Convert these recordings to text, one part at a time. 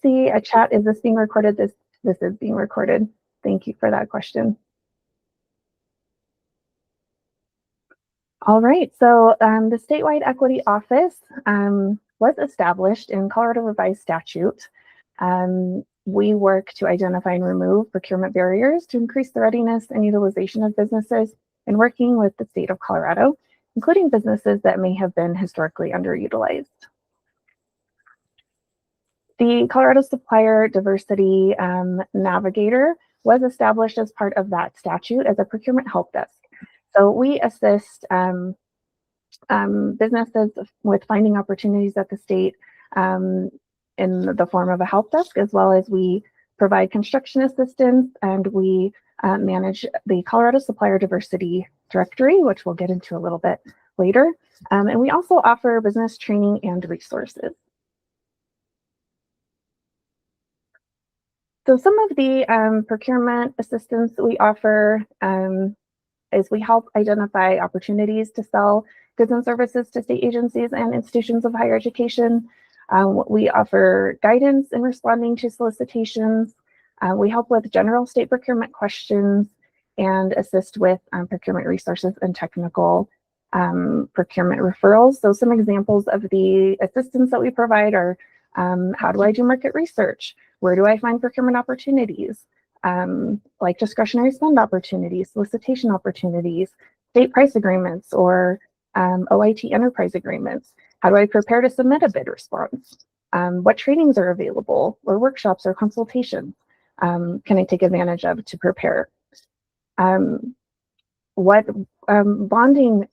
see a chat. Is this being recorded? This is being recorded. Thank you for that question. All right, so the statewide equity office was established in Colorado Revised Statute. We work to identify and remove procurement barriers to increase the readiness and utilization of businesses in working with the state of Colorado, including businesses that may have been historically underutilized. The Colorado Supplier Diversity Navigator was established as part of that statute as a procurement help desk. So we assist businesses with finding opportunities at the state in the form of a help desk, as well as we provide construction assistance, and we manage the Colorado Supplier Diversity Directory, which we'll get into a little bit later. And we also offer business training and resources. So some of the procurement assistance that we offer is we help identify opportunities to sell goods and services to state agencies and institutions of higher education. We offer guidance in responding to solicitations. We help with general state procurement questions and assist with procurement resources and technical procurement referrals. So some examples of the assistance that we provide are how do I do market research? Where do I find procurement opportunities? Like discretionary spend opportunities, solicitation opportunities, state price agreements, or OIT enterprise agreements. How do I prepare to submit a bid response? What trainings are available, or workshops or consultations can I take advantage of to prepare? What bonding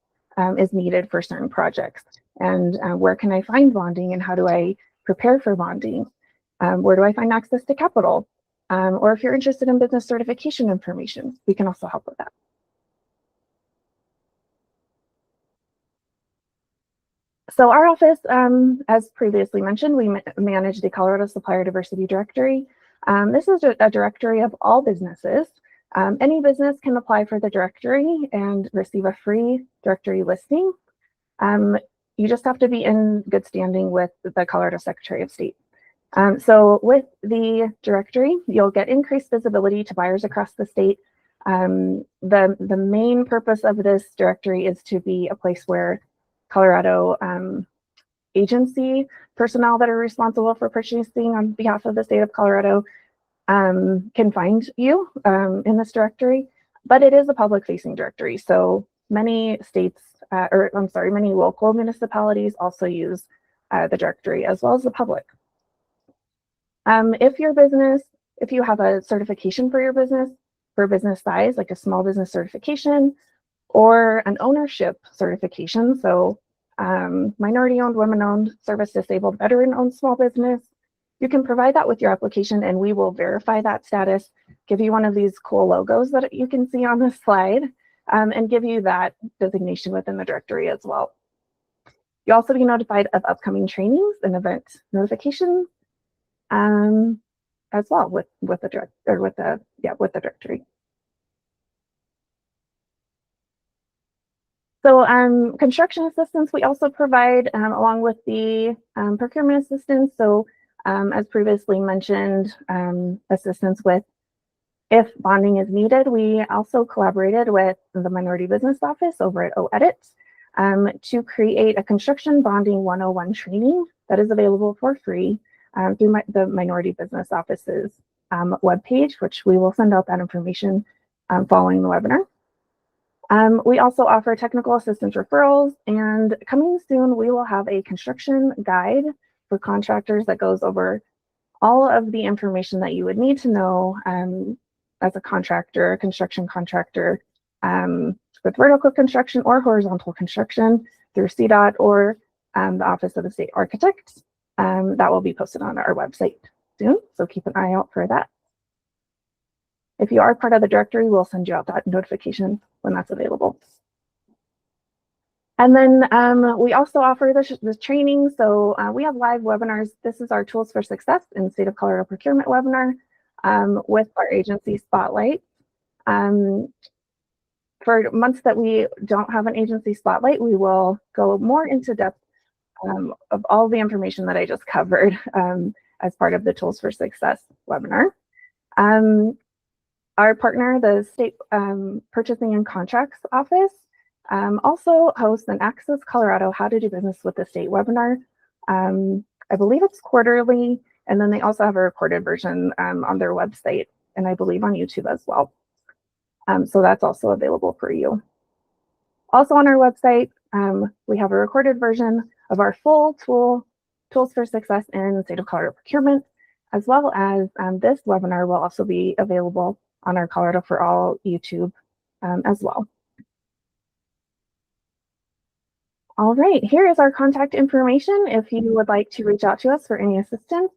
is needed for certain projects, and where can I find bonding, and how do I prepare for bonding? Where do I find access to capital? Or if you're interested in business certification information, we can also help with that. So our office, as previously mentioned, we manage the Colorado Supplier Diversity Directory. This is a directory of all businesses. Any business can apply for the directory and receive a free directory listing. You just have to be in good standing with the Colorado Secretary of State. So with the directory, you'll get increased visibility to buyers across the state. The main purpose of this directory is to be a place where Colorado agency personnel that are responsible for purchasing on behalf of the state of Colorado can find you in this directory, but it is a public-facing directory. So many states, many local municipalities also use the directory, as well as the public. If you have a certification for your business, for business size, like a small business certification, or an ownership certification, so minority-owned, women-owned, service-disabled, veteran-owned small business, you can provide that with your application, and we will verify that status, give you one of these cool logos that you can see on this slide, and give you that designation within the directory as well. You'll also be notified of upcoming trainings and event notifications as well with the directory. So construction assistance we also provide along with the procurement assistance. So as previously mentioned, assistance with if bonding is needed. We also collaborated with the Minority Business Office over at OEdit to create a construction bonding 101 training that is available for free through the Minority Business Office's webpage, which we will send out that information following the webinar. We also offer technical assistance referrals, and coming soon, we will have a construction guide for contractors that goes over all of the information that you would need to know as a contractor, a construction contractor, with vertical construction or horizontal construction through CDOT or the Office of the State Architect. That will be posted on our website soon, so keep an eye out for that. If you are part of the directory, we'll send you out that notification when that's available. And then we also offer the training. So we have live webinars. This is our Tools for Success in the State of Colorado Procurement webinar with our agency spotlight. For months that we don't have an agency spotlight, we will go more into depth of all the information that I just covered, as part of the Tools for Success webinar. Our partner, the State Purchasing and Contracts Office, also hosts an Access Colorado How to Do Business with the State webinar. I believe it's quarterly, and then they also have a recorded version on their website, and I believe on YouTube as well. So that's also available for you. Also on our website, we have a recorded version of our full Tools for Success in the State of Colorado Procurement, as well as this webinar will also be available on our Colorado for All YouTube as well. All right, here is our contact information if you would like to reach out to us for any assistance.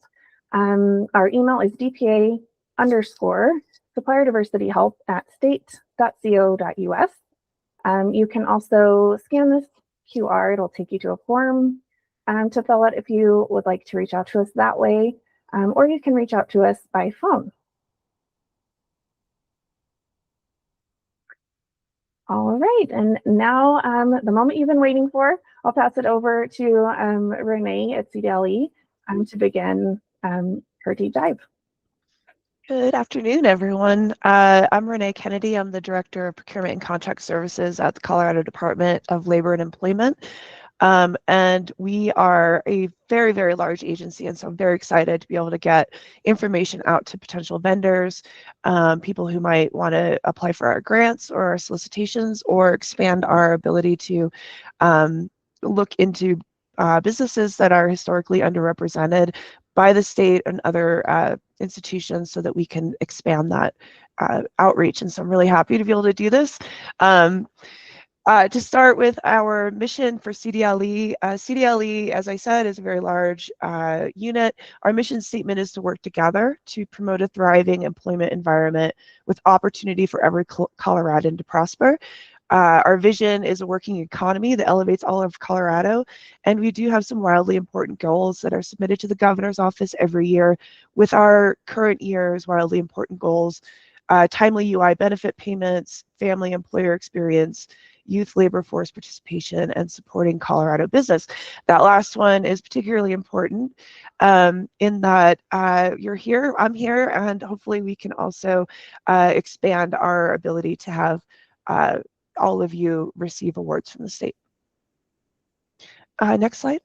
Our email is dpa_supplierdiversityhelp@state.co.us. You can also scan this QR. It'll take you to a form to fill out if you would like to reach out to us that way, or you can reach out to us by phone. All right, and now the moment you've been waiting for, I'll pass it over to Renee at CDLE to begin her deep dive. Good afternoon, everyone. I'm Renee Kennedy. I'm the Director of Procurement and Contract Services at the Colorado Department of Labor and Employment. And we are a very, very large agency, and so I'm very excited to be able to get information out to potential vendors, people who might want to apply for our grants or our solicitations, or expand our ability to look into businesses that are historically underrepresented by the state and other institutions so that we can expand that outreach. And so I'm really happy to be able to do this. To start with our mission for CDLE, CDLE, as I said, is a very large unit. Our mission statement is to work together to promote a thriving employment environment with opportunity for every Coloradan to prosper. Our vision is a working economy that elevates all of Colorado, and we do have some wildly important goals that are submitted to the governor's office every year. With our current year's wildly important goals, timely UI benefit payments, family employer experience, youth labor force participation, and supporting Colorado business. That last one is particularly important in that you're here, I'm here, and hopefully we can also expand our ability to have all of you receive awards from the state. Next slide.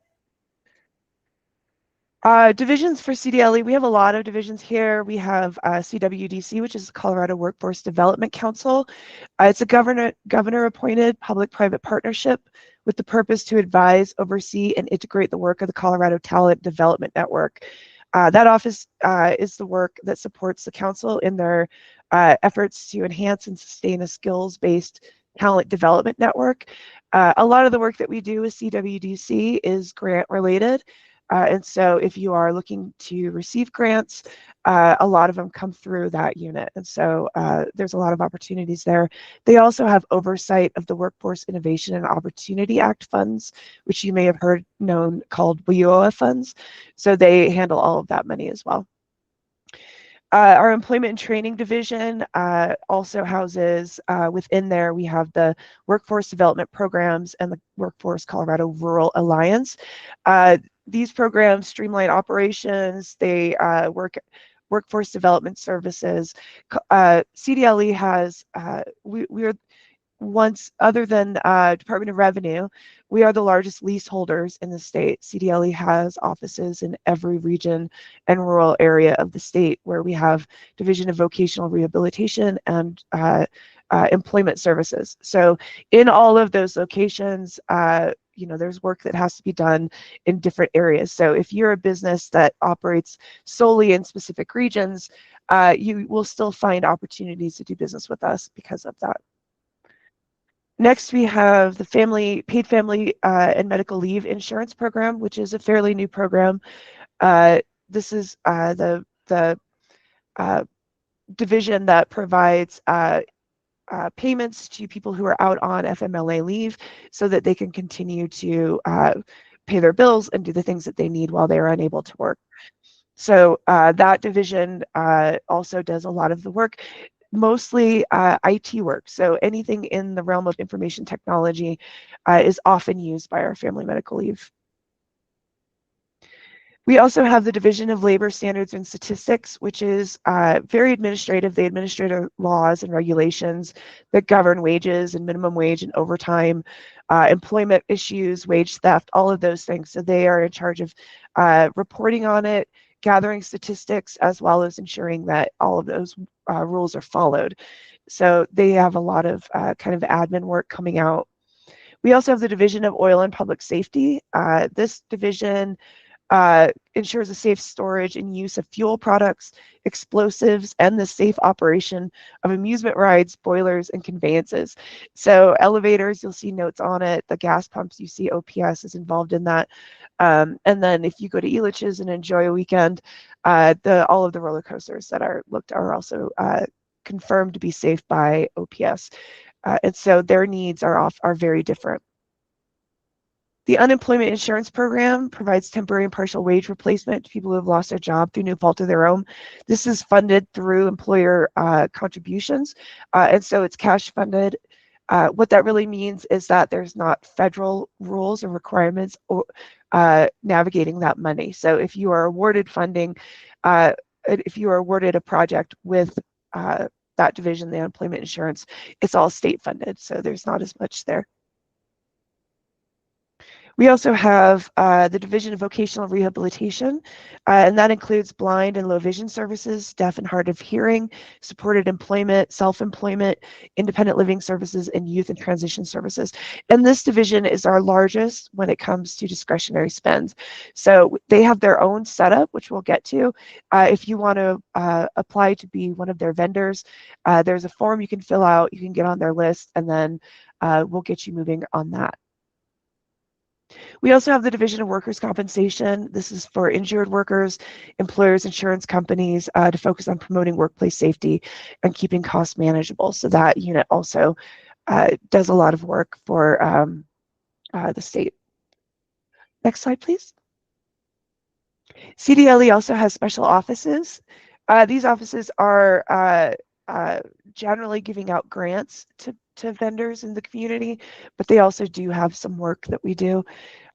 Divisions for CDLE, we have a lot of divisions here. We have CWDC, which is the Colorado Workforce Development Council. It's a governor-appointed public-private partnership with the purpose to advise, oversee, and integrate the work of the Colorado Talent Development Network. That office is the work that supports the council in their efforts to enhance and sustain a skills-based talent development network. A lot of the work that we do with CWDC is grant-related. And so if you are looking to receive grants, a lot of them come through that unit. And so there's a lot of opportunities there. They also have oversight of the Workforce Innovation and Opportunity Act funds, which you may have heard known called WIOA funds. So they handle all of that money as well. Our Employment and Training Division also houses, within there, we have the Workforce Development Programs and the Workforce Colorado Rural Alliance. These programs streamline operations, they workforce development services. CDLE has, we're once, other than Department of Revenue, we are the largest leaseholders in the state. CDLE has offices in every region and rural area of the state, where we have Division of Vocational Rehabilitation and Employment Services. So in all of those locations, you know, there's work that has to be done in different areas. So if you're a business that operates solely in specific regions, you will still find opportunities to do business with us because of that. Next, we have the paid family and medical leave insurance program, which is a fairly new program. This is the division that provides payments to people who are out on FMLA leave so that they can continue to pay their bills and do the things that they need while they are unable to work. So that division also does a lot of the work, mostly IT work. So anything in the realm of information technology is often used by our family medical leave. We also have the Division of Labor Standards and Statistics, which is very administrative. They administer laws and regulations that govern wages and minimum wage and overtime, employment issues, wage theft, all of those things. So they are in charge of reporting on it, gathering statistics, as well as ensuring that all of those rules are followed. So they have a lot of kind of admin work coming out. We also have the Division of Oil and Public Safety. This division ensures the safe storage and use of fuel products, explosives, and the safe operation of amusement rides, boilers, and conveyances. So elevators, you'll see notes on it. The gas pumps, you see OPS is involved in that. And then if you go to Elitch's and enjoy a weekend, all of the roller coasters that are looked are also confirmed to be safe by OPS. And so their needs are very different. The Unemployment Insurance Program provides temporary and partial wage replacement to people who have lost their job through no fault of their own. This is funded through employer contributions, and so it's cash funded. What that really means is that there's not federal rules or requirements navigating that money. So if you are awarded funding, if you are awarded a project with that division, the unemployment insurance, it's all state funded, so there's not as much there. We also have the Division of Vocational Rehabilitation, and that includes blind and low vision services, deaf and hard of hearing, supported employment, self-employment, independent living services, and youth and transition services. And this division is our largest when it comes to discretionary spends. So they have their own setup, which we'll get to. If you want to apply to be one of their vendors, there's a form you can fill out, you can get on their list, and then we'll get you moving on that. We also have the Division of Workers' Compensation. This is for injured workers, employers, insurance companies to focus on promoting workplace safety and keeping costs manageable. So that unit also does a lot of work for the state. Next slide, please. CDLE also has special offices. These offices are generally giving out grants to vendors in the community, but they also do have some work that we do.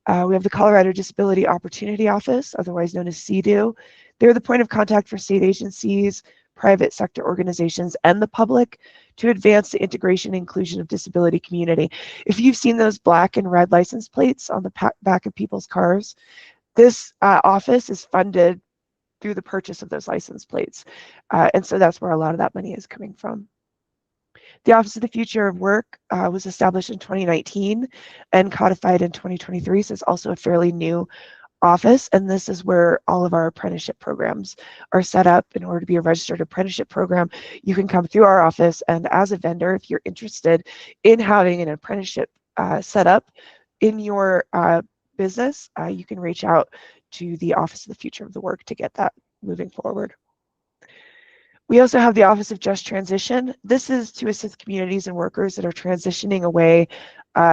We have the Colorado Disability Opportunity Office, otherwise known as CDO. They're the point of contact for state agencies, private sector organizations, and the public to advance the integration and inclusion of disability community. If you've seen those black and red license plates on the back of people's cars, this office is funded through the purchase of those license plates. And so that's where a lot of that money is coming from. The Office of the Future of Work was established in 2019 and codified in 2023, so it's also a fairly new office, and this is where all of our apprenticeship programs are set up. In order to be a registered apprenticeship program, you can come through our office, and as a vendor, if you're interested in having an apprenticeship set up in your business, you can reach out to the Office of the Future of the Work to get that moving forward. We also have the Office of Just Transition. This is to assist communities and workers that are transitioning away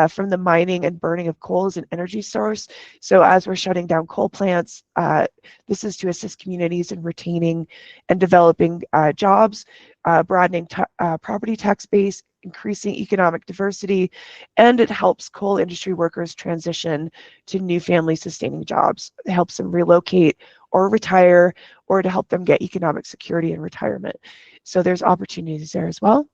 from the mining and burning of coal as an energy source. So as we're shutting down coal plants, this is to assist communities in retaining and developing jobs, broadening property tax base, increasing economic diversity, and it helps coal industry workers transition to new family sustaining jobs. It helps them relocate or retire, or to help them get economic security in retirement. So there's opportunities there as well.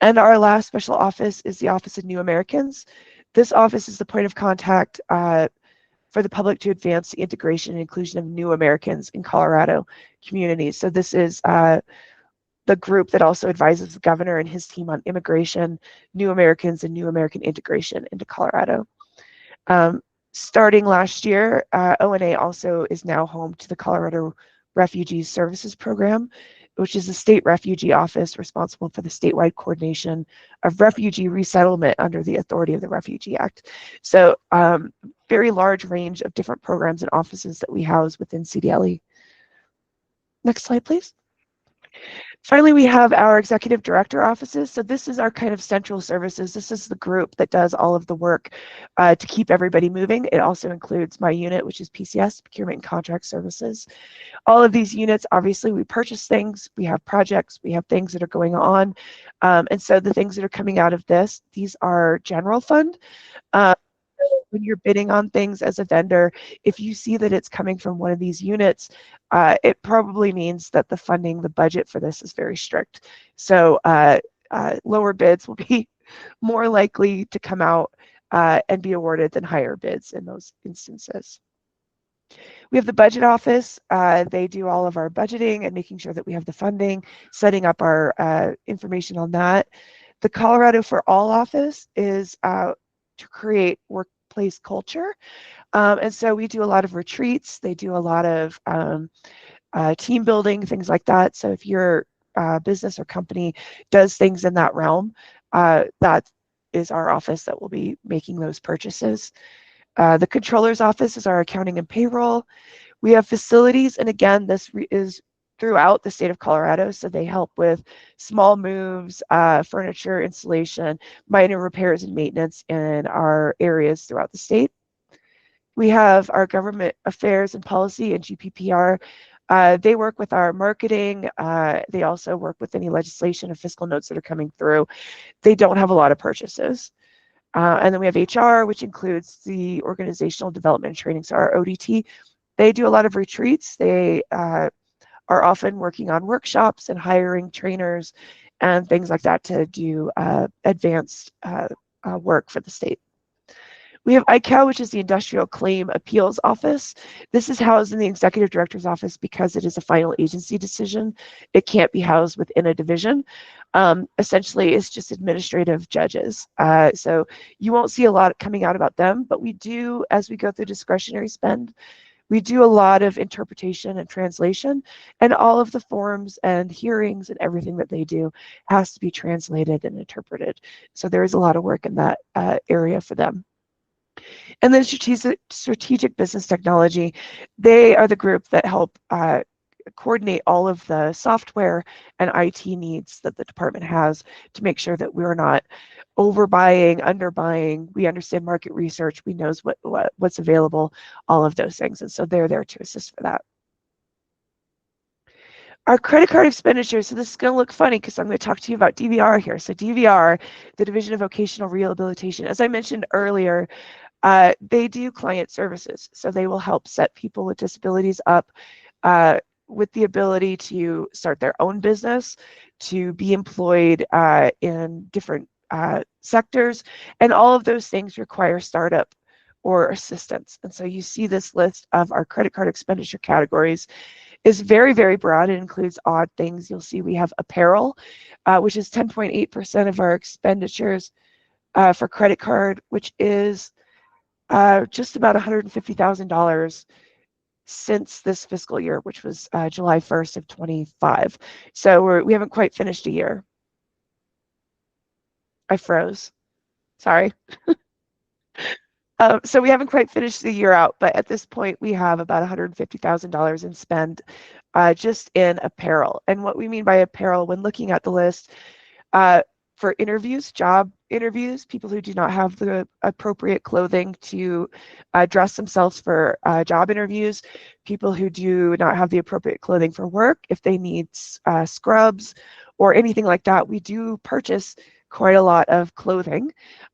And our last special office is the Office of New Americans. This office is the point of contact for the public to advance the integration and inclusion of new Americans in Colorado communities. So this is the group that also advises the governor and his team on immigration, new Americans, and new American integration into Colorado. Starting last year, ONA also is now home to the Colorado Refugee Services Program, which is a state refugee office responsible for the statewide coordination of refugee resettlement under the authority of the Refugee Act. So very large range of different programs and offices that we house within CDLE. Next slide, please. Finally, we have our executive director offices. So this is our kind of central services. This is the group that does all of the work to keep everybody moving. It also includes my unit, which is PCS, Procurement and Contract Services. All of these units, obviously, we purchase things, we have projects, we have things that are going on. And so the things that are coming out of this, these are general fund. when you're bidding on things as a vendor, if you see that it's coming from one of these units, it probably means that the funding, the budget for this is very strict. So lower bids will be more likely to come out and be awarded than higher bids in those instances. We have the budget office. They do all of our budgeting and making sure that we have the funding, setting up our information on that. The Colorado for All office is to create workplace culture. And so we do a lot of retreats. They do a lot of team building, things like that. So if your business or company does things in that realm, that is our office that will be making those purchases. The controller's office is our accounting and payroll. We have facilities, and again, this is throughout the state of Colorado, so they help with small moves, furniture installation, minor repairs and maintenance in our areas throughout the state. We have our government affairs and policy and GPPR. They work with our marketing. They also work with any legislation and fiscal notes that are coming through. They don't have a lot of purchases. And then we have HR, which includes the organizational development and training, so our ODT. They do a lot of retreats. They are often working on workshops and hiring trainers and things like that to do advanced work for the state. We have ICAO, which is the Industrial Claim Appeals Office. This is housed in the Executive Director's office because it is a final agency decision. It can't be housed within a division. Essentially, it's just administrative judges. So you won't see a lot coming out about them, but we do, as we go through discretionary spend, we do a lot of interpretation and translation, and all of the forms and hearings and everything that they do has to be translated and interpreted. So there is a lot of work in that area for them. And then strategic business technology, they are the group that help coordinate all of the software and IT needs that the department has to make sure that we're not overbuying, underbuying. We understand market research. We know what's available, all of those things. And so they're there to assist for that. Our credit card expenditures, so this is going to look funny because I'm going to talk to you about DVR here. So DVR, the Division of Vocational Rehabilitation, as I mentioned earlier, they do client services. So they will help set people with disabilities up with the ability to start their own business, to be employed in different sectors, and all of those things require startup or assistance. And so you see this list of our credit card expenditure categories is very, very broad. It includes odd things. You'll see we have apparel, which is 10.8% of our expenditures for credit card, which is just about $150,000 since this fiscal year, which was July 1st of 25. So we haven't quite finished a year. I froze. Sorry. So we haven't quite finished the year out, but at this point we have about $150,000 in spend just in apparel. And what we mean by apparel when looking at the list, for interviews, job interviews, people who do not have the appropriate clothing to dress themselves for job interviews, people who do not have the appropriate clothing for work, if they need scrubs or anything like that, we do purchase quite a lot of clothing.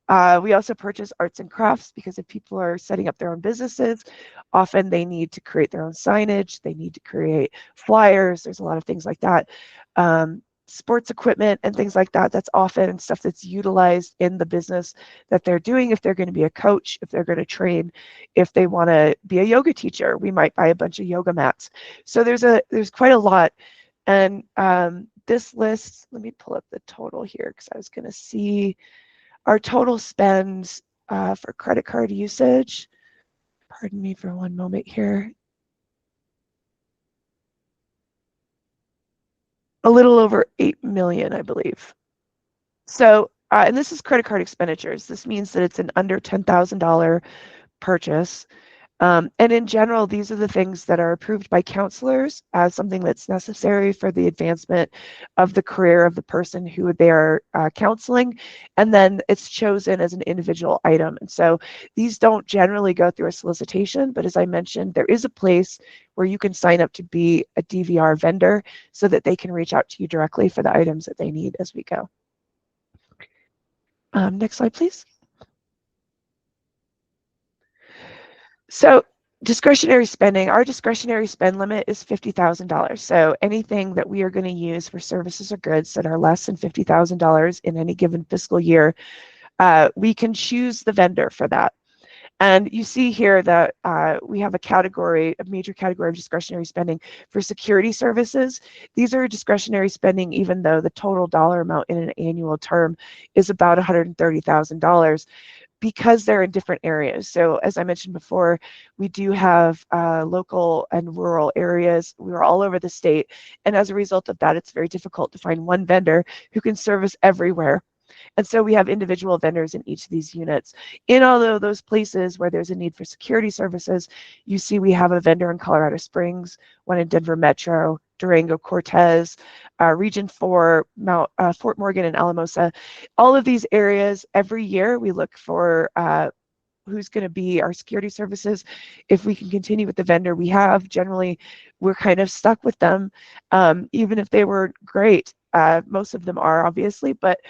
We also purchase arts and crafts because if people are setting up their own businesses, often they need to create their own signage, they need to create flyers, there's a lot of things like that. Sports equipment and things like that, that's often stuff that's utilized in the business that they're doing. If they're going to be a coach, if they're going to train, if they want to be a yoga teacher, we might buy a bunch of yoga mats. So there's quite a lot. And this list, let me pull up the total here because I was going to see our total spends for credit card usage. Pardon me for one moment here. A little over 8 million, I believe. So, and this is credit card expenditures. This means that it's an under $10,000 purchase. And in general, these are the things that are approved by counselors as something that's necessary for the advancement of the career of the person who they are counseling. And then it's chosen as an individual item. And so these don't generally go through a solicitation, but as I mentioned, there is a place where you can sign up to be a DVR vendor so that they can reach out to you directly for the items that they need as we go. Next slide, please. So discretionary spending, our discretionary spend limit is $50,000. So anything that we are going to use for services or goods that are less than $50,000 in any given fiscal year, we can choose the vendor for that. And you see here that we have a major category of discretionary spending for security services. These are discretionary spending, even though the total dollar amount in an annual term is about $130,000 because they're in different areas. So as I mentioned before, we do have local and rural areas. We're all over the state. And as a result of that, it's very difficult to find one vendor who can service everywhere. And so we have individual vendors in each of these units. In all of those places where there's a need for security services, you see we have a vendor in Colorado Springs, one in Denver Metro, Durango, Cortez, Region 4, Fort Morgan, and Alamosa. All of these areas, every year we look for who's going to be our security services. If we can continue with the vendor we have, generally we're kind of stuck with them, even if they were great. Most of them are, obviously, but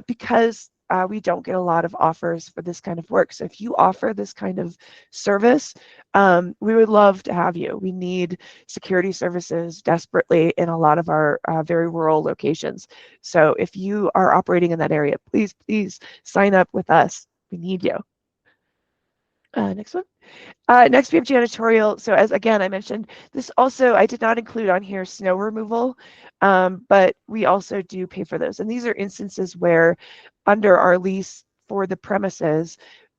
because we don't get a lot of offers for this kind of work. So if you offer this kind of service, we would love to have you. We need security services desperately in a lot of our very rural locations. So if you are operating in that area, please, please sign up with us. We need you. Next one. Next, we have janitorial. So as again, I mentioned, this also, I did not include on here snow removal, but we also do pay for those. And these are instances where under our lease for the premises,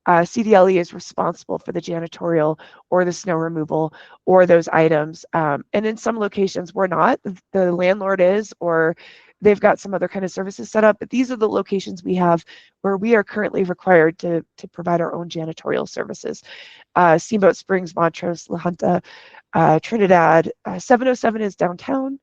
CDLE is responsible for the janitorial or the snow removal or those items. And in some locations, we're not. The landlord is, or they've got some other kind of services set up. But these are the locations we have where we are currently required to provide our own janitorial services. Steamboat Springs, Montrose, La Junta, Trinidad. 707 is downtown.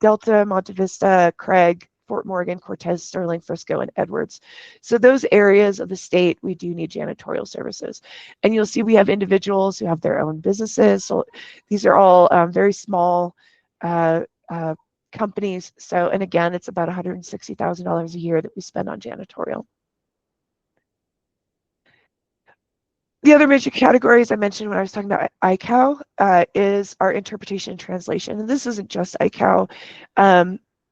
Delta, Monte Vista, Craig, Fort Morgan, Cortez, Sterling, Frisco, and Edwards. So those areas of the state, we do need janitorial services. And you'll see we have individuals who have their own businesses. So these are all very small companies. So, and again, it's about $160,000 a year that we spend on janitorial. The other major categories I mentioned when I was talking about ICAO is our interpretation and translation. And this isn't just ICAO.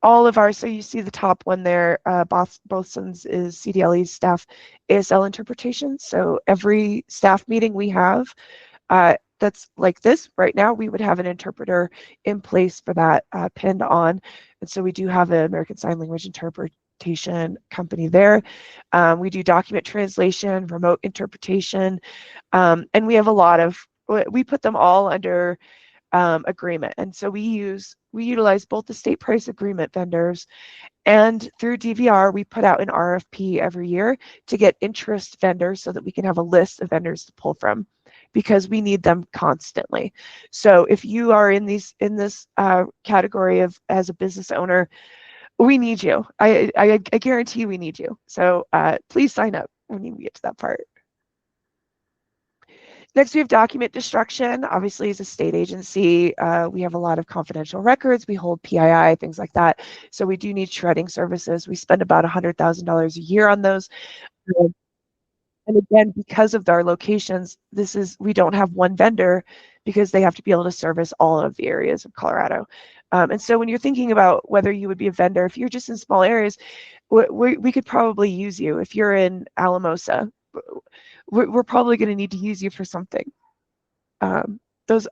All of our, so you see the top one there, Bothson's is CDLE's staff ASL interpretation. So every staff meeting we have that's like this right now, we would have an interpreter in place for that pinned on. And so we do have an American Sign Language interpretation company there. We do document translation, remote interpretation, and we have a lot of, we put them all under agreement. And so we utilize both the state price agreement vendors, and through DVR, we put out an RFP every year to get interest vendors so that we can have a list of vendors to pull from, because we need them constantly. So if you are in this category of as a business owner, we need you. I guarantee we need you. So please sign up when you get to that part. Next, we have document destruction. Obviously, as a state agency, we have a lot of confidential records. We hold PII, things like that. So we do need shredding services. We spend about $100,000 a year on those. And again, because of our locations, we don't have one vendor because they have to be able to service all of the areas of Colorado. And so when you're thinking about whether you would be a vendor, if you're just in small areas, we could probably use you. If you're in Alamosa, we're probably going to need to use you for something. Those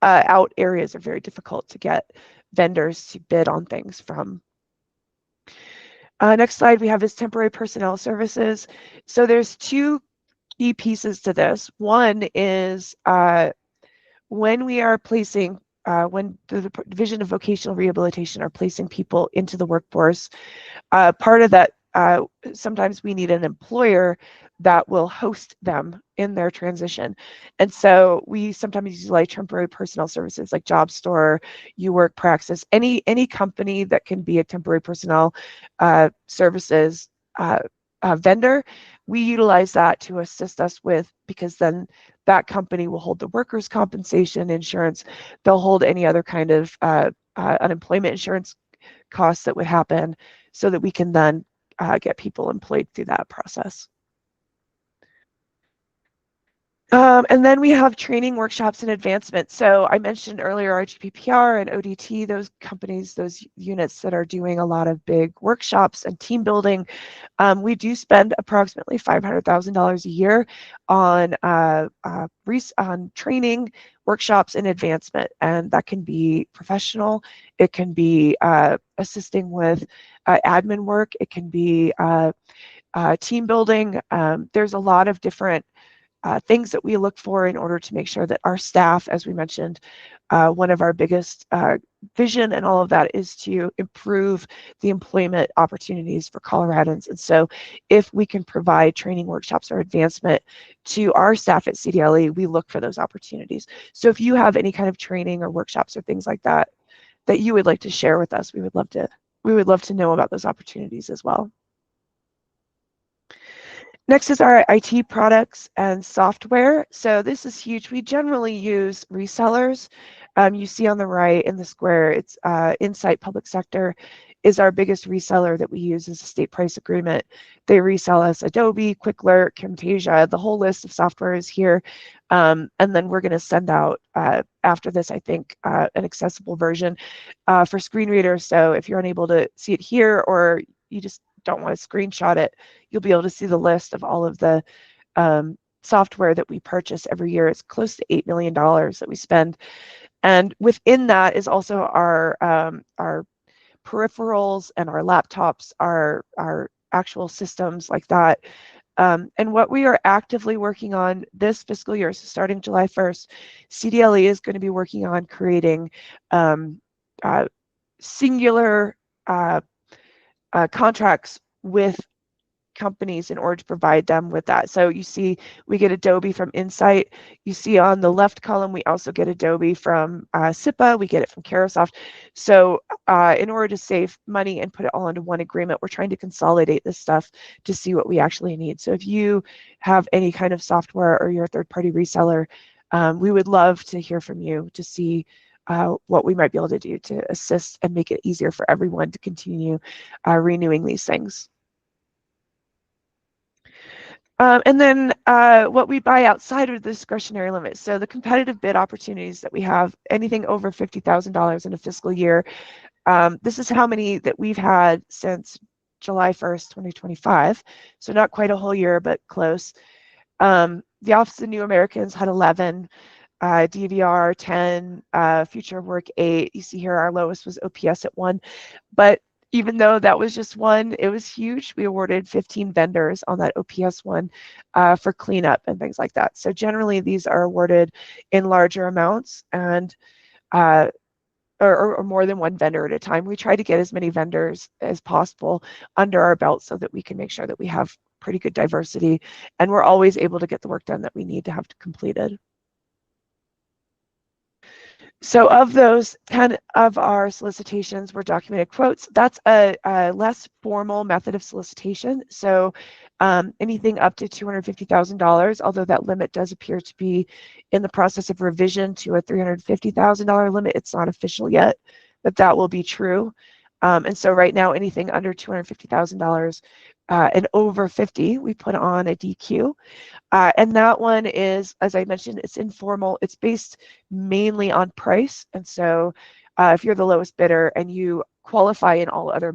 out areas are very difficult to get vendors to bid on things from. Next slide we have is temporary personnel services. So there's two key pieces to this. One is when we are placing, when the Division of Vocational Rehabilitation are placing people into the workforce, part of that, sometimes we need an employer that will host them in their transition. And so we sometimes utilize temporary personnel services like Job Store, UWork, Praxis, any company that can be a temporary personnel services vendor. We utilize that to assist us with, because then that company will hold the workers' compensation insurance. They'll hold any other kind of unemployment insurance costs that would happen, so that we can then get people employed through that process. And then we have training workshops and advancement. So I mentioned earlier RGPPR and ODT, those companies, those units that are doing a lot of big workshops and team building. We do spend approximately $500,000 a year on training, workshops, and advancement. And that can be professional. It can be assisting with admin work. It can be team building. There's a lot of different things that we look for in order to make sure that our staff, as we mentioned, one of our biggest vision and all of that is to improve the employment opportunities for Coloradans. And so if we can provide training workshops or advancement to our staff at CDLE, we look for those opportunities. So if you have any kind of training or workshops or things like that that you would like to share with us, we would love to know about those opportunities as well. Next is our IT products and software. So this is huge. We generally use resellers. You see on the right in the square, it's Insight Public Sector is our biggest reseller that we use as a state price agreement. They resell us Adobe, QuickLert, Camtasia, the whole list of software is here. And then we're going to send out, after this, I think, an accessible version for screen readers. So if you're unable to see it here or you just don't want to screenshot it, you'll be able to see the list of all of the software that we purchase every year. It's close to $8 million that we spend. And within that is also our peripherals and our laptops, our actual systems like that. And what we are actively working on this fiscal year, so starting July 1st, CDLE is going to be working on creating singular contracts with companies in order to provide them with that. So you see we get Adobe from Insight. You see on the left column, we also get Adobe from SIPA. We get it from Carahsoft. So in order to save money and put it all into one agreement, we're trying to consolidate this stuff to see what we actually need. So if you have any kind of software or you're a third-party reseller, we would love to hear from you to see what we might be able to do to assist and make it easier for everyone to continue renewing these things. And then what we buy outside of the discretionary limit. So the competitive bid opportunities that we have, anything over $50,000 in a fiscal year. This is how many that we've had since July 1st, 2025. So not quite a whole year, but close. The Office of New Americans had 11, DVR 10, Future of Work 8. You see here our lowest was OPS at 1. But even though that was just one, it was huge. We awarded 15 vendors on that OPS one for cleanup and things like that. So generally, these are awarded in larger amounts and or more than one vendor at a time. We try to get as many vendors as possible under our belt so that we can make sure that we have pretty good diversity and we're always able to get the work done that we need to have completed. So of those, 10 of our solicitations were documented quotes. That's a less formal method of solicitation. So anything up to $250,000, although that limit does appear to be in the process of revision to a $350,000 limit. It's not official yet, but that will be true. And so right now, anything under $250,000 and over 50, we put on a DQ. And that one is, as I mentioned, it's informal. It's based mainly on price. And so if you're the lowest bidder and you qualify in all other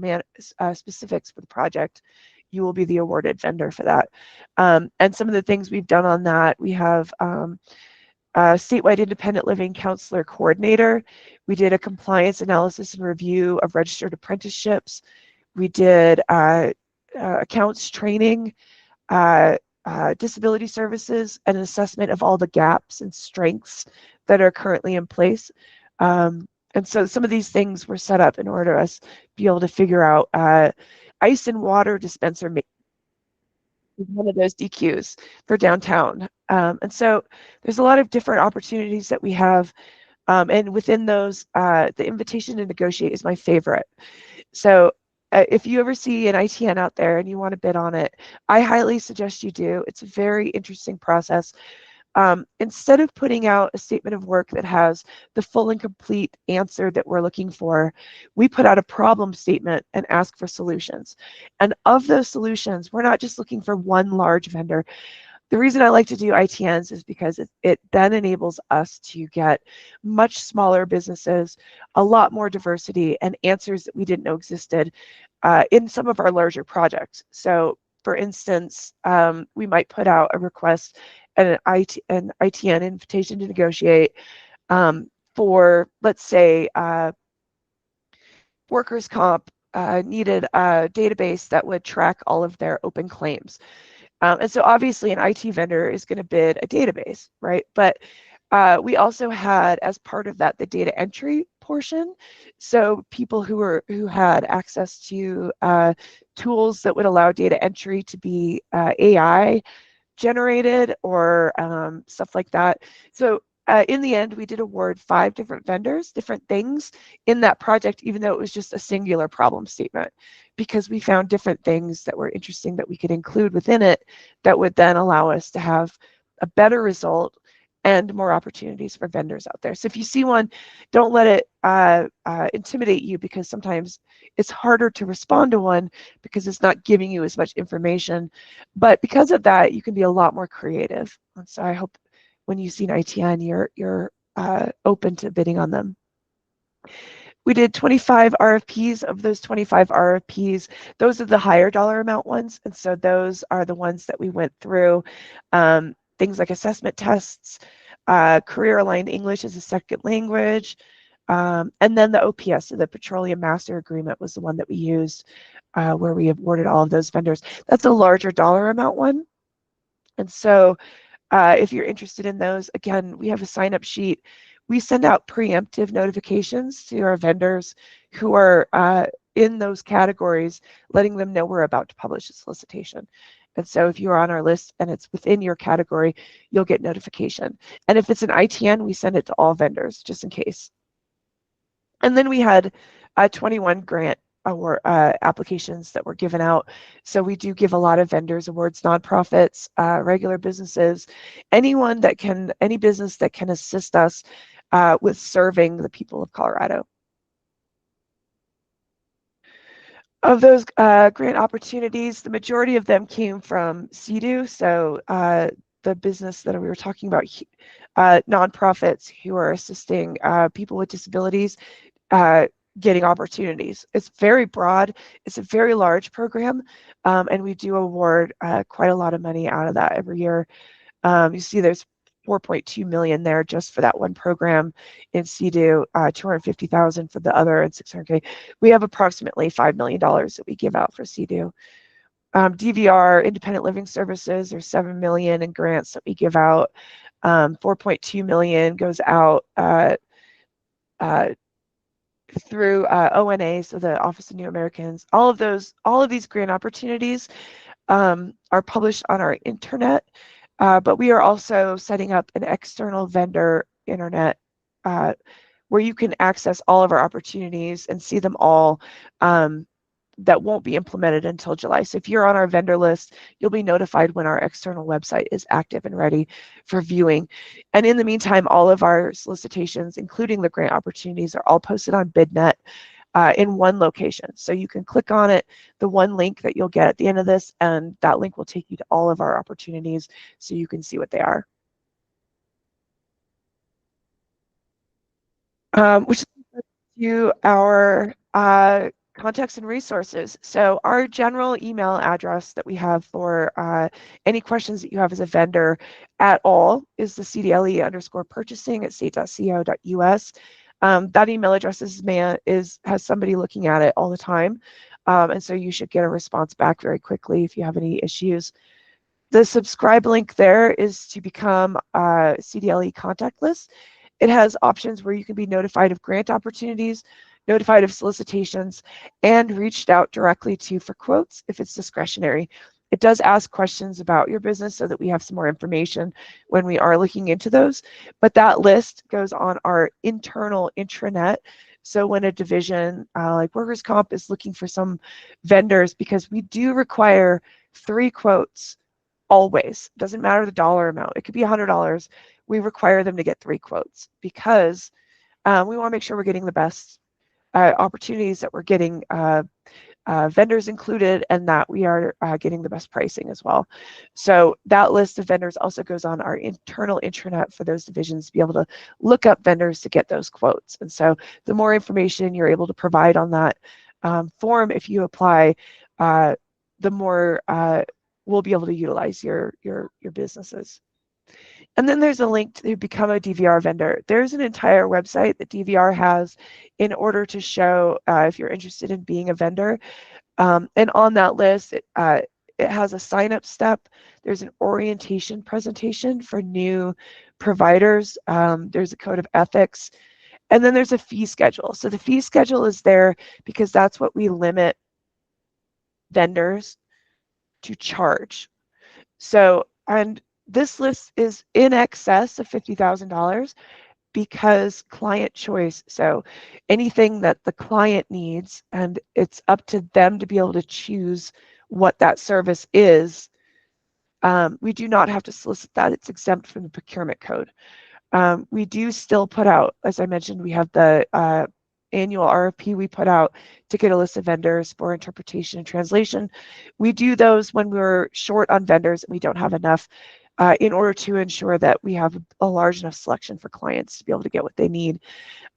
specifics for the project, you will be the awarded vendor for that. And some of the things we've done on that, we have a statewide independent living counselor coordinator. We did a compliance analysis and review of registered apprenticeships. We did accounts training, disability services, and an assessment of all the gaps and strengths that are currently in place. And so some of these things were set up in order for us to be able to figure out ice and water dispenser one of those DQs for downtown. And so there's a lot of different opportunities that we have. And within those, the invitation to negotiate is my favorite. So if you ever see an ITN out there and you want to bid on it, I highly suggest you do. It's a very interesting process. Instead of putting out a statement of work that has the full and complete answer that we're looking for, we put out a problem statement and ask for solutions. And of those solutions, we're not just looking for one large vendor. The reason I like to do ITNs is because it then enables us to get much smaller businesses, a lot more diversity, and answers that we didn't know existed in some of our larger projects. So for instance, we might put out a request and an ITN invitation to negotiate for, let's say, workers' comp needed a database that would track all of their open claims. And so obviously an IT vendor is going to bid a database, right? But we also had, as part of that, the data entry portion. So people who had access to tools that would allow data entry to be AI generated or stuff like that. So in the end, we did award 5 different vendors, different things in that project, even though it was just a singular problem statement, because we found different things that were interesting that we could include within it that would then allow us to have a better result and more opportunities for vendors out there. So if you see one, don't let it intimidate you, because sometimes it's harder to respond to one because it's not giving you as much information. But because of that, you can be a lot more creative. And so I hope when you see an ITN, you're open to bidding on them. We did 25 RFPs. Of those 25 RFPs, those are the higher dollar amount ones. And so those are the ones that we went through. Things like assessment tests, career aligned English as a second language, and then the OPS, so the Petroleum Master Agreement, was the one that we used where we awarded all of those vendors. That's a larger dollar amount one. And so if you're interested in those, again, we have a sign-up sheet. We send out preemptive notifications to our vendors who are in those categories, letting them know we're about to publish a solicitation. And so if you're on our list and it's within your category, you'll get notification. And if it's an ITN, we send it to all vendors, just in case. And then we had 21 grant award applications that were given out. So we do give a lot of vendors awards, nonprofits, regular businesses, any business that can assist us with serving the people of Colorado. Of those grant opportunities, the majority of them came from CDU. So the business that we were talking about, nonprofits who are assisting people with disabilities getting opportunities. It's very broad. It's a very large program, and we do award quite a lot of money out of that every year. You see there's 4.2 million there just for that one program in CDU, 250,000 for the other, and 600K. We have approximately $5 million that we give out for CDU. DVR, Independent Living Services, there's 7 million in grants that we give out. 4.2 million goes out through ONA, so the Office of New Americans. All of these grant opportunities are published on our internet, but we are also setting up an external vendor internet where you can access all of our opportunities and see them all. That won't be implemented until July. So if you're on our vendor list, you'll be notified when our external website is active and ready for viewing. And in the meantime, all of our solicitations, including the grant opportunities, are all posted on BidNet in one location. So you can click on it, the one link that you'll get at the end of this, and that link will take you to all of our opportunities so you can see what they are. Which is to our contacts and resources. So our general email address that we have for any questions that you have as a vendor at all is the cdle_purchasing@state.co.us. That email address has somebody looking at it all the time. And so you should get a response back very quickly if you have any issues. The subscribe link there is to become a CDLE contact list. It has options where you can be notified of grant opportunities, notified of solicitations, and reached out directly to for quotes if it's discretionary. It does ask questions about your business so that we have some more information when we are looking into those. But that list goes on our internal intranet. So when a division like workers' comp is looking for some vendors, because we do require 3 quotes always, doesn't matter the dollar amount. It could be $100. We require them to get 3 quotes because we want to make sure we're getting the best opportunities, that we're getting vendors included and that we are getting the best pricing as well. So that list of vendors also goes on our internal intranet for those divisions to be able to look up vendors to get those quotes. And so the more information you're able to provide on that form, if you apply, the more we'll be able to utilize your businesses. And then there's a link to become a DVR vendor. There's an entire website that DVR has in order to show if you're interested in being a vendor. And on that list, it has a sign-up step. There's an orientation presentation for new providers. There's a code of ethics. And then there's a fee schedule. So the fee schedule is there because that's what we limit vendors to charge. So, and this list is in excess of $50,000 because client choice. So anything that the client needs, and it's up to them to be able to choose what that service is. We do not have to solicit that. It's exempt from the procurement code. We do still put out, as I mentioned, we have the annual RFP we put out to get a list of vendors for interpretation and translation. We do those when we're short on vendors and we don't have enough in order to ensure that we have a large enough selection for clients to be able to get what they need.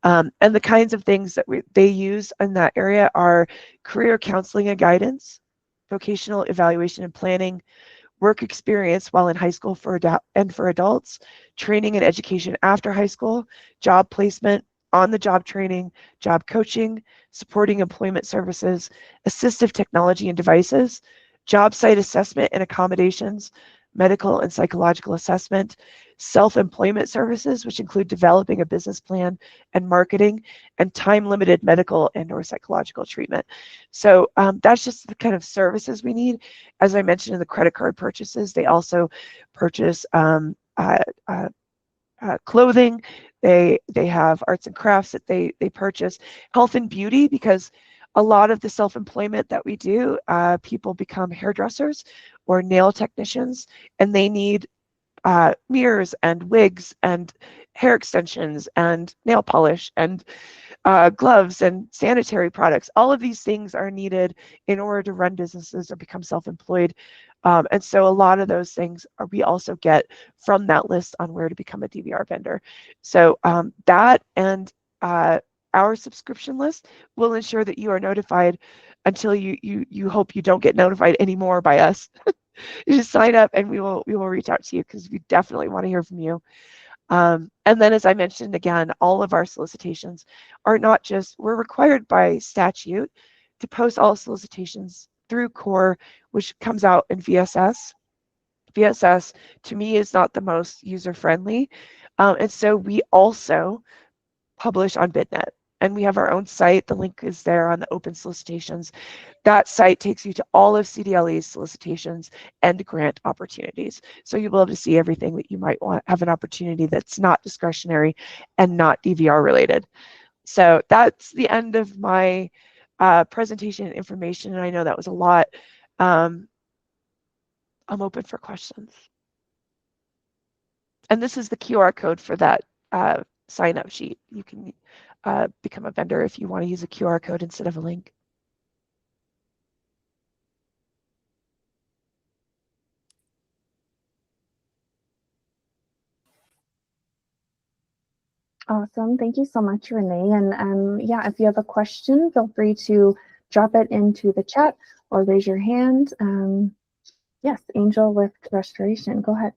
And the kinds of things that they use in that area are career counseling and guidance, vocational evaluation and planning, work experience while in high school for adults, training and education after high school, job placement, on-the-job training, job coaching, supporting employment services, assistive technology and devices, job site assessment and accommodations, medical and psychological assessment, self-employment services, which include developing a business plan and marketing, and time-limited medical and/or psychological treatment. So that's just the kind of services we need. As I mentioned in the credit card purchases, they also purchase clothing. They have arts and crafts that they purchase, health and beauty, because a lot of the self-employment that we do, people become hairdressers or nail technicians, and they need mirrors and wigs and hair extensions and nail polish and gloves and sanitary products. All of these things are needed in order to run businesses or become self-employed. And so a lot of those things we also get from that list on where to become a DVR vendor. So that and our subscription list will ensure that you are notified until you hope you don't get notified anymore by us. You just sign up and we will reach out to you because we definitely want to hear from you. And then, as I mentioned again, all of our solicitations are not just, we're required by statute to post all solicitations through CORE, which comes out in VSS. VSS, to me, is not the most user-friendly. And so we also publish on BidNet. And we have our own site. The link is there on the open solicitations. That site takes you to all of CDLE's solicitations and grant opportunities. So you'll be able to see everything that you might want, have an opportunity that's not discretionary and not DVR related. So that's the end of my presentation and information. And I know that was a lot. I'm open for questions. And this is the QR code for that sign-up sheet. You can become a vendor if you want to use a QR code instead of a link. Awesome. Thank you so much, Renee. And yeah, if you have a question, feel free to drop it into the chat or raise your hand. Yes, Angel with Restoration. Go ahead.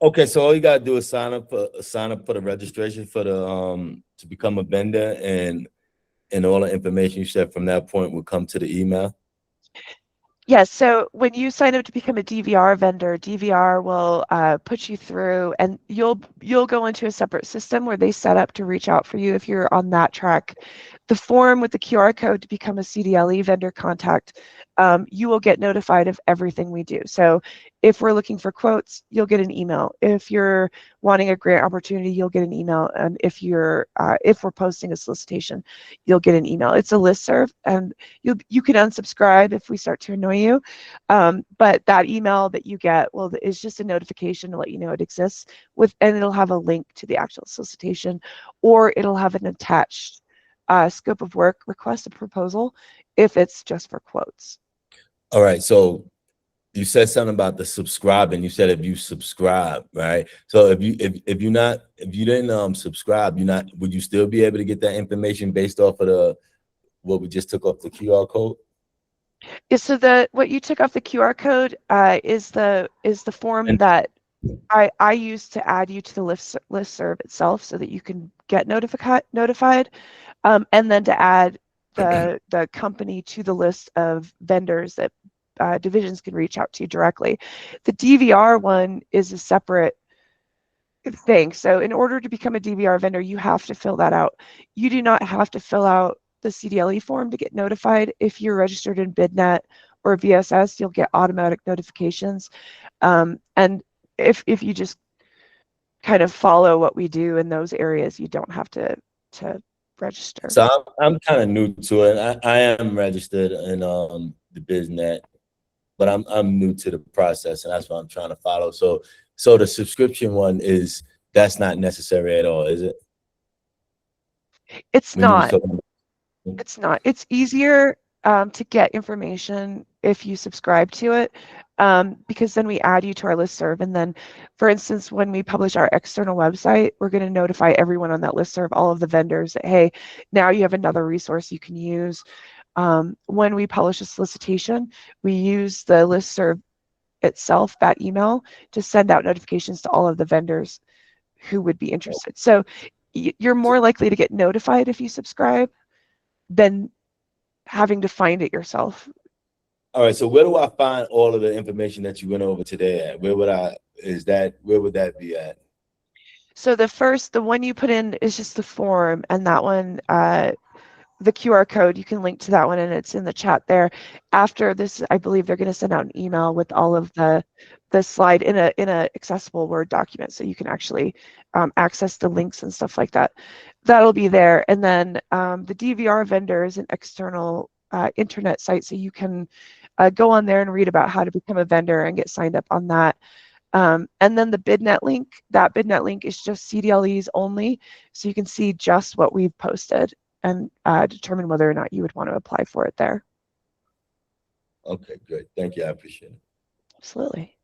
Okay, so all you gotta do is sign up for the registration for the to become a vendor, and all the information you said from that point will come to the email. Yes, so when you sign up to become a DVR vendor, DVR will put you through, and you'll go into a separate system where they set up to reach out for you if you're on that track. The form with the QR code to become a CDLE vendor contact, you will get notified of everything we do. So if we're looking for quotes, you'll get an email. If you're wanting a grant opportunity, you'll get an email. And if we're posting a solicitation, you'll get an email. It's a listserv, and you can unsubscribe if we start to annoy you. But that email that you get is just a notification to let you know it exists, and it'll have a link to the actual solicitation, or it'll have an attached scope of work, request a proposal if it's just for quotes. All right, so you said something about the subscribing. You said if you subscribe, right? So if you didn't subscribe, would you still be able to get that information based off of what we just took off the QR code? Yeah, so what you took off the QR code is the form that I use to add you to the listserv itself, so that you can get notified, and then to add the company to the list of vendors that divisions can reach out to directly. The DVR one is a separate thing. So in order to become a DVR vendor, you have to fill that out. You do not have to fill out the CDLE form to get notified. If you're registered in BidNet or VSS, you'll get automatic notifications. And if you just kind of follow what we do in those areas, you don't have to register. So I'm kind of new to it. I am registered in the BizNet, but I'm new to the process, and that's what I'm trying to follow. So the subscription one that's not necessary at all, is it? It's not. It's not. It's easier to get information if you subscribe to it, because then we add you to our listserv. And then, for instance, when we publish our external website, we're going to notify everyone on that listserv, all of the vendors, that, hey, now you have another resource you can use. When we publish a solicitation, we use the listserv itself, that email, to send out notifications to all of the vendors who would be interested. So you're more likely to get notified if you subscribe than having to find it yourself. All right, so where do I find all of the information that you went over today at? Where would that be at? So the one you put in is just the form, and that one, the QR code, you can link to that one, and it's in the chat there. After this, I believe they're going to send out an email with all of the slide in a accessible Word document, so you can actually access the links and stuff like that. That'll be there. And then the DVR vendor is an external internet site, so you can go on there and read about how to become a vendor and get signed up on that. And then the BidNet link, that BidNet link is just CDLEs only, so you can see just what we've posted and determine whether or not you would want to apply for it there. Okay, good. Thank you. I appreciate it. Absolutely.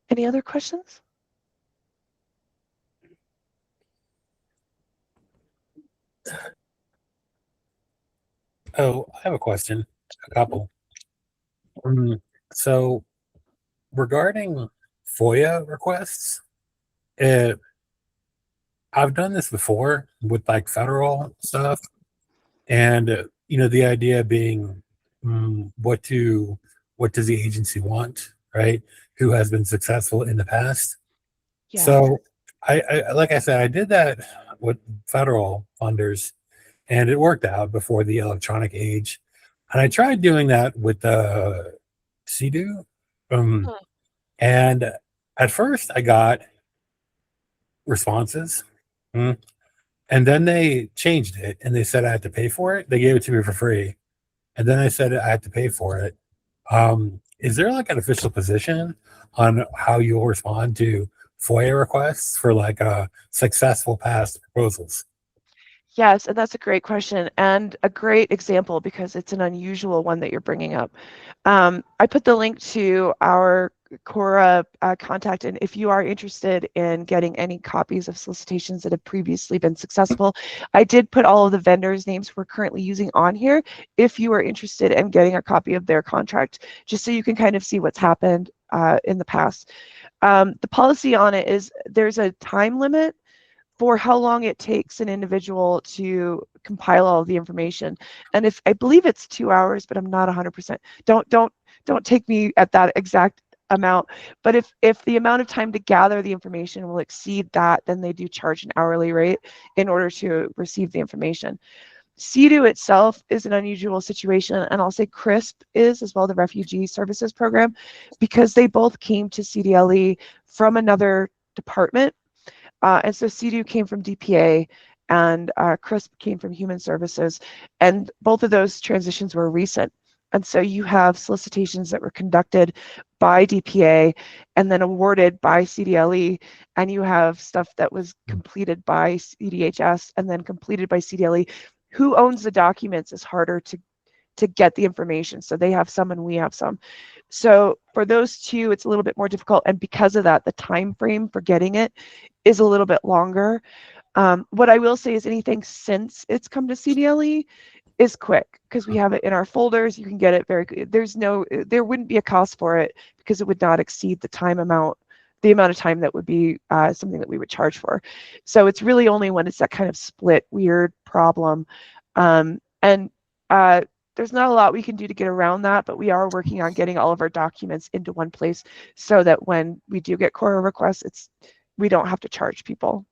Any other questions? Oh, I have a question. A couple. So regarding FOIA requests, I've done this before with like federal stuff, and the idea being, what does the agency want, right? Who has been successful in the past? Yeah. So I like I said, I did that with federal funders, and it worked out before the electronic age. And I tried doing that with the CDU, and at first I got responses, and then they changed it, and they said I had to pay for it. They gave it to me for free, and then I said I had to pay for it. Is there like an official position on how you'll respond to FOIA requests for like successful past proposals? Yes, and that's a great question and a great example, because it's an unusual one that you're bringing up. I put the link to our Cora contact, and if you are interested in getting any copies of solicitations that have previously been successful, I did put all of the vendors' names we're currently using on here if you are interested in getting a copy of their contract, just so you can kind of see what's happened in the past. The policy on it is there's a time limit for how long it takes an individual to compile all of the information. And I believe it's 2 hours, but I'm not 100%. Don't take me at that exact amount. But if the amount of time to gather the information will exceed that, then they do charge an hourly rate in order to receive the information. CDU itself is an unusual situation, and I'll say CRISP is as well, the Refugee Services Program, because they both came to CDLE from another department. And so CDU came from DPA, and CRISP came from Human Services, and both of those transitions were recent. And so you have solicitations that were conducted by DPA and then awarded by CDLE, and you have stuff that was completed by CDHS and then completed by CDLE. Who owns the documents is harder to get the information. So they have some and we have some. So for those two, it's a little bit more difficult. And because of that, the time frame for getting it is a little bit longer. What I will say is anything since it's come to CDLE is quick because we have it in our folders. You can get it very, there wouldn't be a cost for it because it would not exceed the amount of time that would be something that we would charge for. So it's really only when it's that kind of split weird problem. There's not a lot we can do to get around that, but we are working on getting all of our documents into one place so that when we do get Cora requests, we don't have to charge people.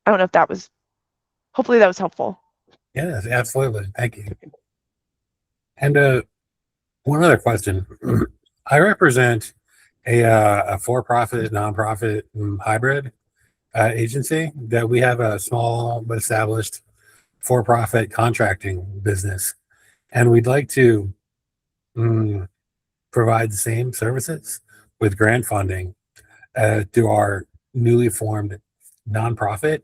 I don't know if that was, hopefully that was helpful. Yes, absolutely. Thank you. And one other question. I represent a for-profit, nonprofit hybrid agency that we have a small but established for-profit contracting business. And we'd like to provide the same services with grant funding to our newly formed nonprofit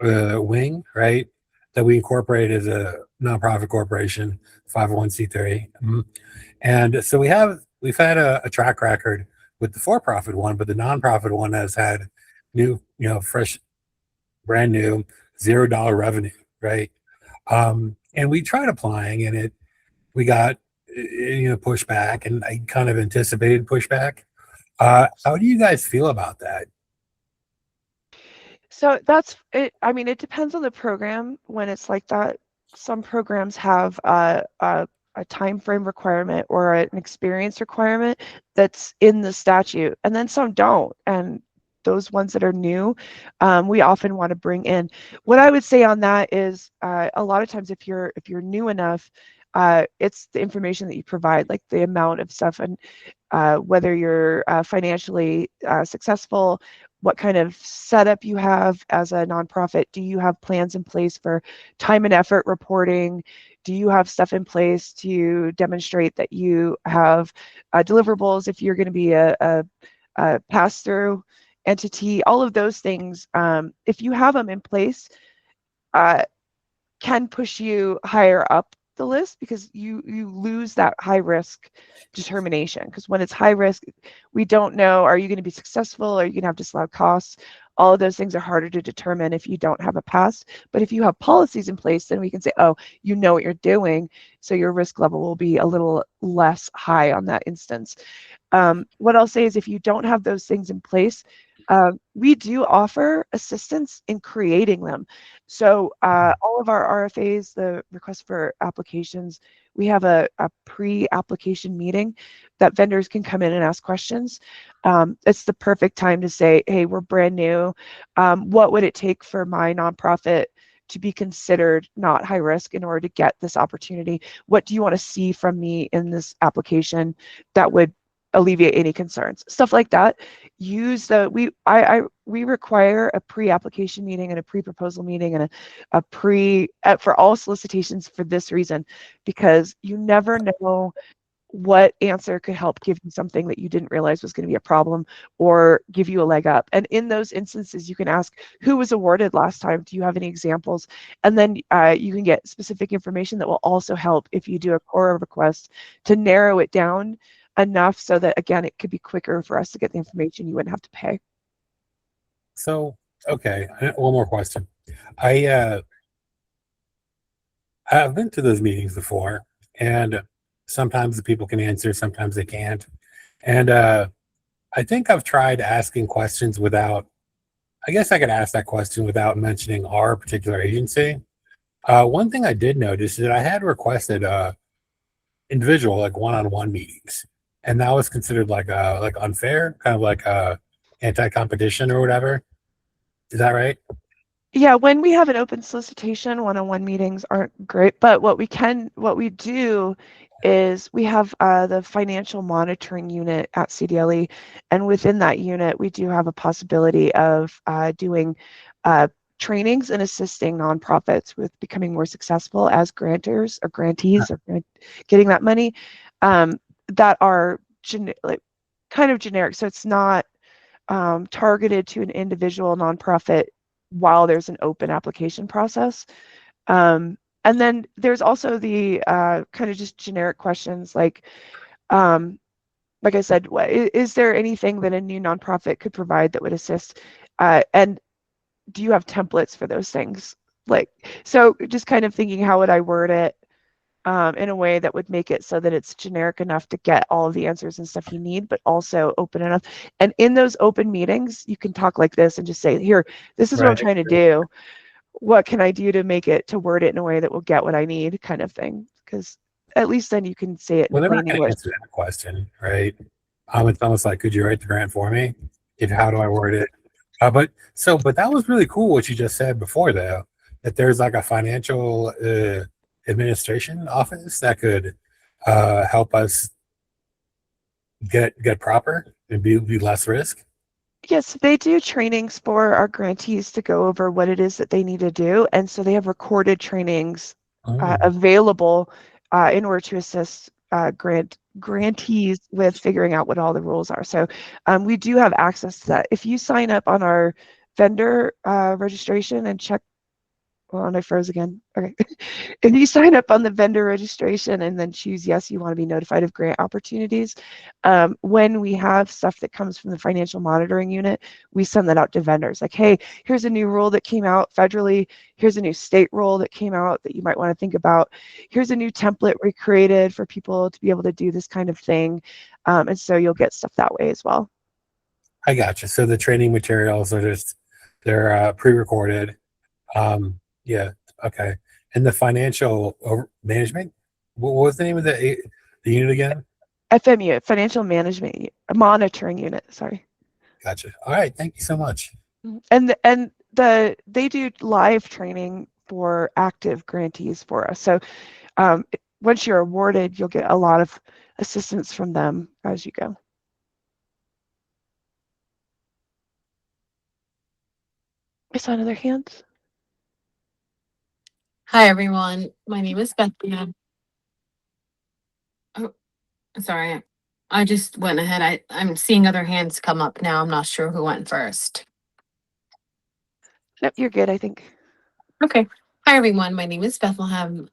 wing, right? That we incorporate as a nonprofit corporation, 501c3. And so we've had a track record with the for-profit one, but the nonprofit one has had new, fresh, brand new, $0 revenue, right? And we tried applying, and we got pushback, and I kind of anticipated pushback. How do you guys feel about that? So that's it. I mean, it depends on the program when it's like that. Some programs have a time frame requirement or an experience requirement that's in the statute, and then some don't. And those ones that are new, we often want to bring in. What I would say on that is a lot of times if you're new enough, it's the information that you provide, like the amount of stuff and whether you're financially successful, what kind of setup you have as a nonprofit. Do you have plans in place for time and effort reporting? Do you have stuff in place to demonstrate that you have deliverables if you're going to be a pass-through entity? All of those things, if you have them in place, can push you higher up the list because you lose that high risk determination. Because when it's high risk, we don't know, are you going to be successful? Are you going to have disallowed costs? All of those things are harder to determine if you don't have a past. But if you have policies in place, then we can say, oh, you know what you're doing. So your risk level will be a little less high on that instance. What I'll say is if you don't have those things in place, we do offer assistance in creating them. So all of our RFAs, the request for applications, we have a pre-application meeting that vendors can come in and ask questions. It's the perfect time to say, hey, we're brand new. What would it take for my nonprofit to be considered not high risk in order to get this opportunity? What do you want to see from me in this application that would alleviate any concerns? Stuff like that. Use the we require a pre-application meeting and a pre-proposal meeting and a pre for all solicitations for this reason, because you never know what answer could help give you something that you didn't realize was going to be a problem or give you a leg up. And in those instances, you can ask who was awarded last time. Do you have any examples? And then you can get specific information that will also help if you do a Cora request to narrow it down enough so that, again, it could be quicker for us to get the information. You wouldn't have to pay. So, okay, one more question. I've been to those meetings before, and sometimes the people can answer, sometimes they can't. And I think I've tried asking questions without, I guess I could ask that question without mentioning our particular agency. One thing I did notice is that I had requested individual, like one-on-one meetings, and that was considered like unfair, kind of like anti-competition or whatever. Is that right? Yeah, when we have an open solicitation, one-on-one meetings aren't great, but what we do is we have the financial monitoring unit at CDLE, and within that unit, we do have a possibility of doing trainings and assisting nonprofits with becoming more successful as grantors or grantees or getting that money that are like kind of generic. So it's not targeted to an individual nonprofit while there's an open application process. And then there's also the kind of just generic questions like I said, is there anything that a new nonprofit could provide that would assist? And do you have templates for those things? Like, so just kind of thinking, how would I word it in a way that would make it so that it's generic enough to get all of the answers and stuff you need, but also open enough. And in those open meetings, you can talk like this and just say, here, this is what I'm trying to do. What can I do to make it, to word it in a way that will get what I need, kind of thing. Because at least then you can say it in plain English. Answer that question, right? It's almost like, could you write the grant for me? How do I word it? But that was really cool what you just said before, though, that there's like a financial administration office that could help us get proper and be less risk. Yes, they do trainings for our grantees to go over what it is that they need to do, and so they have recorded trainings available in order to assist grantees with figuring out what all the rules are. So we do have access to that. If you sign up on our vendor registration and check, well, and I froze again. Okay. If you sign up on the vendor registration and then choose yes, you want to be notified of grant opportunities, when we have stuff that comes from the financial monitoring unit, we send that out to vendors. Like, hey, here's a new rule that came out federally. Here's a new state rule that came out that you might want to think about. Here's a new template we created for people to be able to do this kind of thing. And so you'll get stuff that way as well. I gotcha. So the training materials are they're pre-recorded. Yeah. Okay. And the financial management, what was the name of the unit again? FMU, Financial Management Monitoring Unit. Sorry. Gotcha. All right. Thank you so much. And they do live training for active grantees for us. So once you're awarded, you'll get a lot of assistance from them as you go. I saw another hand. Hi, everyone. My name is Bethany. Oh, sorry. I just went ahead. I'm seeing other hands come up now. I'm not sure who went first. Nope, you're good, I think. Okay. Hi, everyone. My name is Bethlehem.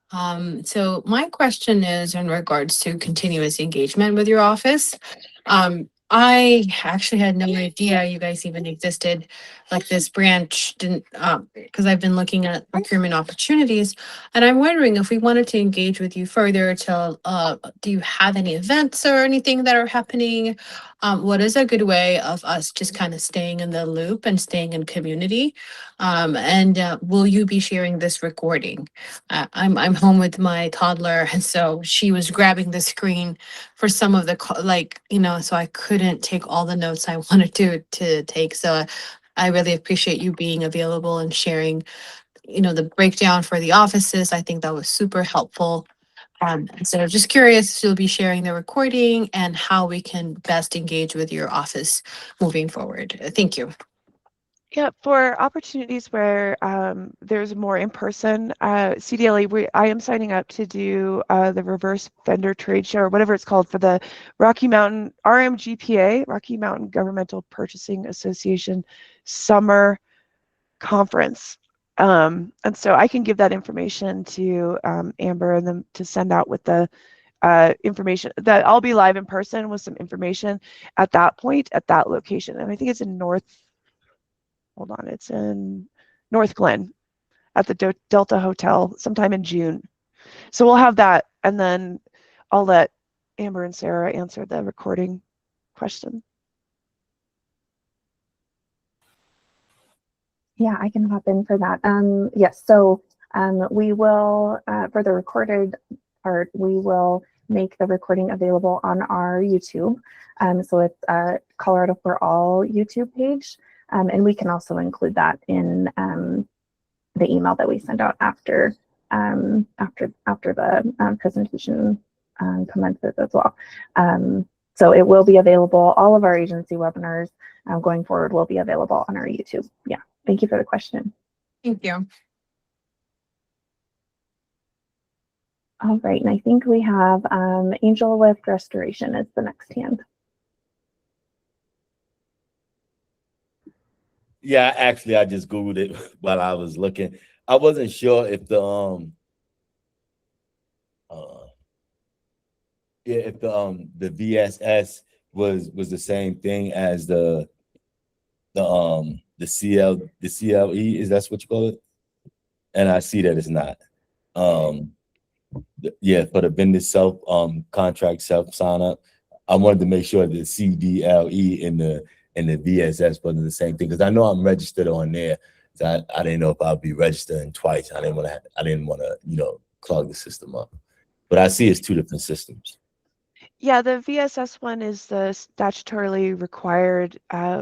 So my question is in regards to continuous engagement with your office. I actually had no idea you guys even existed, like this branch didn't, because I've been looking at procurement opportunities, and I'm wondering if we wanted to engage with you further to, do you have any events or anything that are happening? What is a good way of us just kind of staying in the loop and staying in community? And will you be sharing this recording? I'm home with my toddler, and so she was grabbing the screen for some of the so I couldn't take all the notes I wanted to take. So I really appreciate you being available and sharing, the breakdown for the offices. I think that was super helpful. So just curious if you'll be sharing the recording and how we can best engage with your office moving forward. Thank you. Yeah, for opportunities where there's more in person, CDLE, I am signing up to do the reverse vendor trade show or whatever it's called for the Rocky Mountain RMGPA, Rocky Mountain Governmental Purchasing Association summer conference. And so I can give that information to Amber and them to send out with the information that I'll be live in person with some information at that point at that location. And I think it's in it's in North Glen at the Delta Hotel sometime in June. So we'll have that, and then I'll let Amber and Sarah answer the recording question. Yeah, I can hop in for that. Yes, so we will, for the recorded part, we will make the recording available on our YouTube. So it's Colorado for All YouTube page. And we can also include that in the email that we send out after the presentation commences as well. So it will be available. All of our agency webinars going forward will be available on our YouTube. Yeah, thank you for the question. Thank you. All right, and I think we have Angel Lift Restoration is the next hand. Yeah, actually, I just Googled it while I was looking. I wasn't sure if the yeah, if the VSS was the same thing as the CLE, is that's what you call it? And I see that it's not. Yeah, for the vendor self contract self sign up, I wanted to make sure the CDLE and the VSS wasn't the same thing, because I know I'm registered on there. So I didn't know if I'd be registering twice. I didn't want to, you know, clog the system up. But I see it's two different systems. Yeah, the VSS one is the statutorily required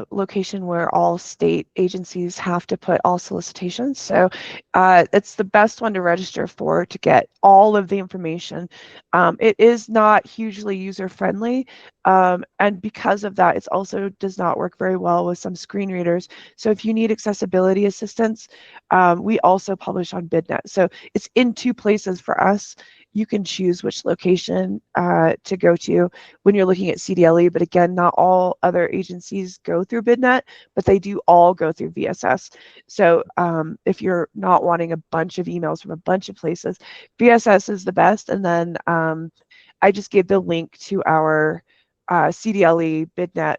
location where all state agencies have to put all solicitations. So it's the best one to register for to get all of the information. It is not hugely user-friendly, and because of that, it also does not work very well with some screen readers. So if you need accessibility assistance, we also publish on BidNet. So it's in two places for us. You can choose which location to go to when you're looking at CDLE, but again, not all other agencies go through BidNet, but they do all go through VSS. So if you're not wanting a bunch of emails from a bunch of places, VSS is the best. And then I just gave the link to our CDLE BidNet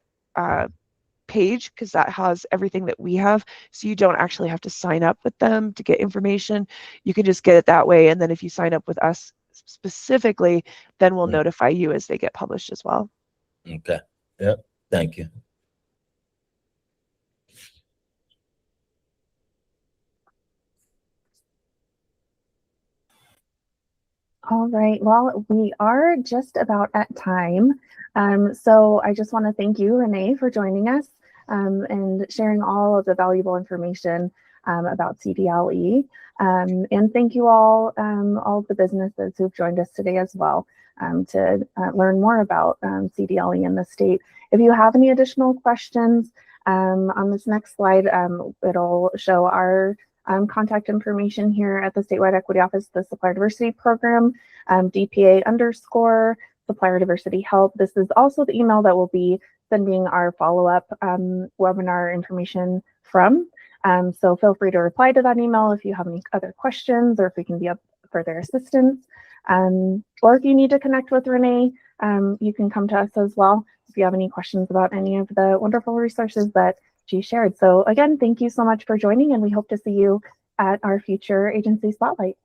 page, because that has everything that we have, so you don't actually have to sign up with them to get information. You can just get it that way, and then if you sign up with us specifically, then we'll notify you as they get published as well. Okay. Yep. Thank you. All right, well, we are just about at time. So I just want to thank you, Renee, for joining us and sharing all of the valuable information about CDLE. And thank you all of the businesses who've joined us today as well to learn more about CDLE in the state. If you have any additional questions, on this next slide, it'll show our contact information here at the Statewide Equity Office, the Supplier Diversity Program, DPA_ Supplier Diversity Help. This is also the email that we'll be sending our follow-up webinar information from. So feel free to reply to that email if you have any other questions or if we can be of further assistance. Or if you need to connect with Renee, you can come to us as well if you have any questions about any of the wonderful resources that she shared. So again, thank you so much for joining, and we hope to see you at our future agency spotlight.